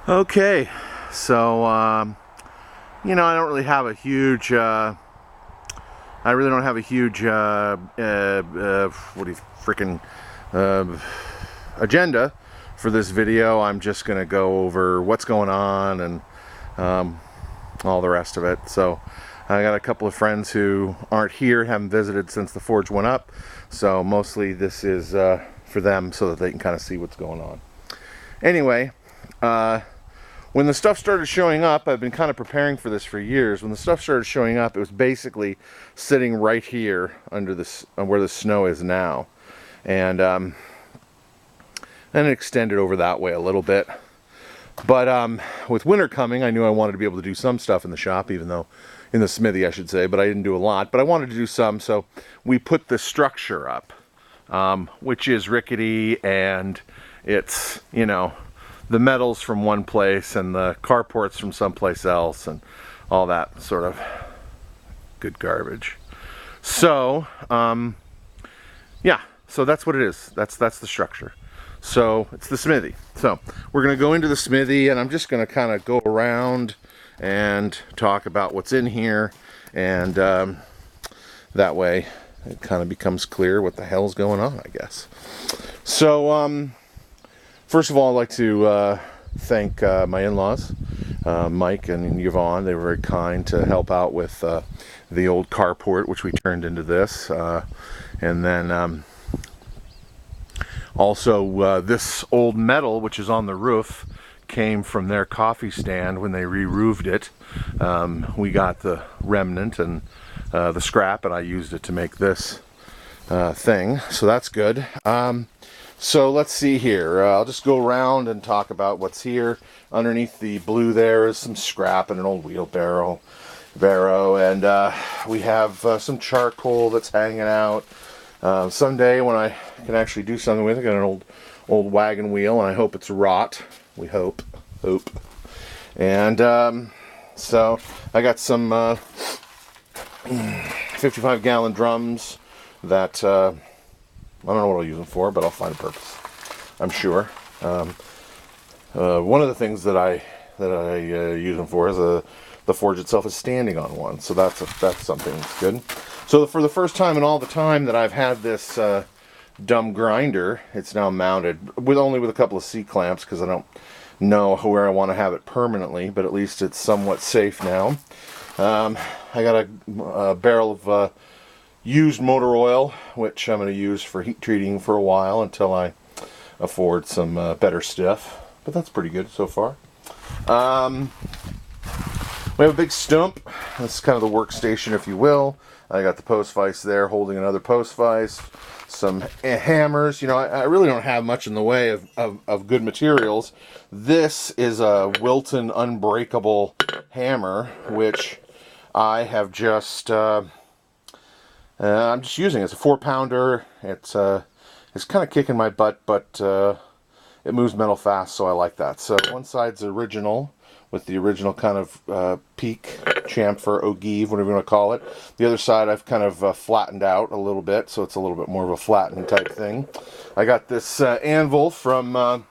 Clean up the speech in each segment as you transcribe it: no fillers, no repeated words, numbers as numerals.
Okay, so I don't really have a huge. I really don't have a huge. What do you freaking agenda for this video? I'm just gonna go over what's going on and all the rest of it. So I got a couple of friends who aren't here, haven't visited since the forge went up. So mostly this is for them, so that they can kind of see what's going on. Anyway. When the stuff started showing up, I've been kind of preparing for this for years. When the stuff started showing up, it was basically sitting right here under this, where the snow is now. And then it extended over that way a little bit. But with winter coming, I knew I wanted to be able to do some stuff in the shop, even though, in the smithy I should say, but I didn't do a lot. But I wanted to do some, so we put the structure up, which is rickety, and it's, the metal's from one place and the carport's from someplace else and all that sort of good garbage. So yeah, so that's what it is. That's the structure. So it's the smithy. So we're gonna go into the smithy, and I'm just gonna kind of go around and talk about what's in here, and that way it kind of becomes clear what the hell's going on, I guess. So first of all, I'd like to thank my in-laws, Mike and Yvonne. They were very kind to help out with the old carport, which we turned into this. And then also this old metal, which is on the roof, came from their coffee stand when they re-roofed it. We got the remnant and the scrap, and I used it to make this thing. So that's good. So let's see here. I'll just go around and talk about what's here. Underneath the blue there is some scrap and an old wheelbarrow. And we have some charcoal that's hanging out. Someday when I can actually do something with it, I got an old wagon wheel, and I hope it's rot. We hope. And so I got some 55-gallon drums that I don't know what I'll use them for, but I'll find a purpose, I'm sure. One of the things that I use them for is the forge itself is standing on one, so that's something that's good. So for the first time in all the time that I've had this dumb grinder, it's now mounted only with a couple of C-clamps, because I don't know where I want to have it permanently, but at least it's somewhat safe now. I got a barrel of used motor oil, which I'm going to use for heat treating for a while until I afford some better stuff. But that's pretty good so far. We have a big stump. This is kind of the workstation, if you will. I got the post vise there holding another post vise. Some hammers. I really don't have much in the way of good materials. This is a Wilton Unbreakable hammer, which I have just... I'm just using it. It's a 4-pounder. It's kind of kicking my butt, but it moves metal fast, so I like that. So one side's original, with the original kind of peak, chamfer, ogive, whatever you want to call it. The other side I've kind of flattened out a little bit, so it's a little bit more of a flattened type thing. I got this anvil from an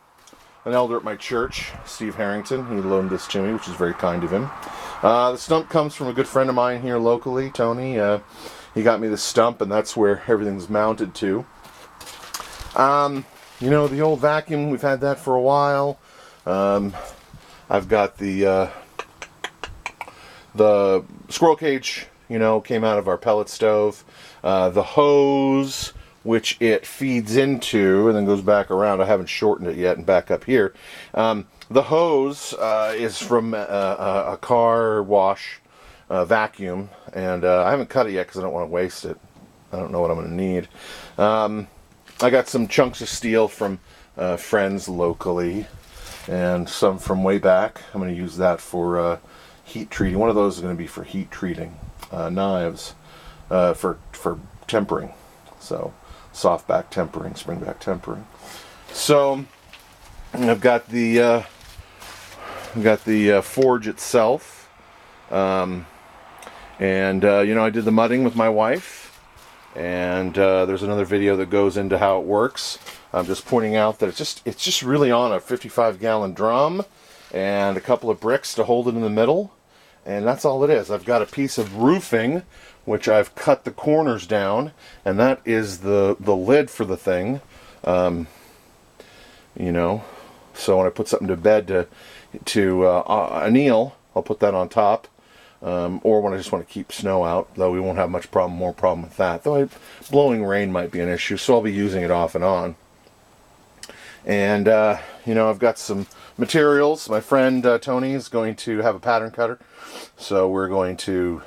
elder at my church, Steve Harrington. He loaned this to me, which is very kind of him. The stump comes from a good friend of mine here locally, Tony. He got me the stump, and that's where everything's mounted to. The old vacuum, we've had that for a while. I've got the squirrel cage, came out of our pellet stove. The hose, which it feeds into and then goes back around. I haven't shortened it yet and back up here. The hose is from a car wash vacuum, and I haven't cut it yet because I don't want to waste it. I don't know what I'm going to need. I got some chunks of steel from friends locally, and some from way back. I'm going to use that for heat treating. One of those is going to be for heat treating. Knives for tempering. So soft back tempering, spring back tempering. So I've got the forge itself. I did the mudding with my wife, and there's another video that goes into how it works. I'm just pointing out that it's just really on a 55-gallon drum, and a couple of bricks to hold it in the middle, and that's all it is. I've got a piece of roofing which I've cut the corners down, and that is the lid for the thing. You know, so when I put something to bed to anneal, I'll put that on top. Or when I just want to keep snow out, though we won't have more problem with that. Though blowing rain might be an issue, so I'll be using it off and on. And, you know, I've got some materials. My friend Tony is going to have a pattern cutter, so we're going to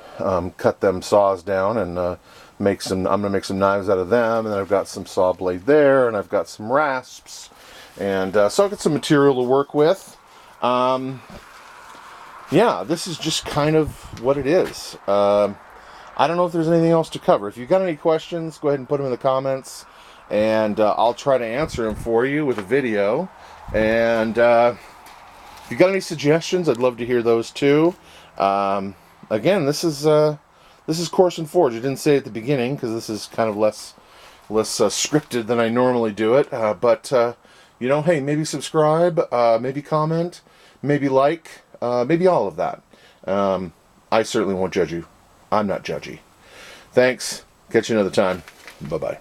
cut them saws down and I'm going to make some knives out of them, and then I've got some saw blade there, and I've got some rasps, and so I've got some material to work with. Yeah, this is just kind of what it is. I don't know if there's anything else to cover. If you've got any questions, go ahead and put them in the comments, and I'll try to answer them for you with a video. And if you've got any suggestions, I'd love to hear those too. Again, this is Korsen Forge. I didn't say it at the beginning because this is kind of less scripted than I normally do it. But you know, hey, maybe subscribe, maybe comment, maybe like. Maybe all of that. I certainly won't judge you. I'm not judgy. Thanks. Catch you another time. Bye-bye.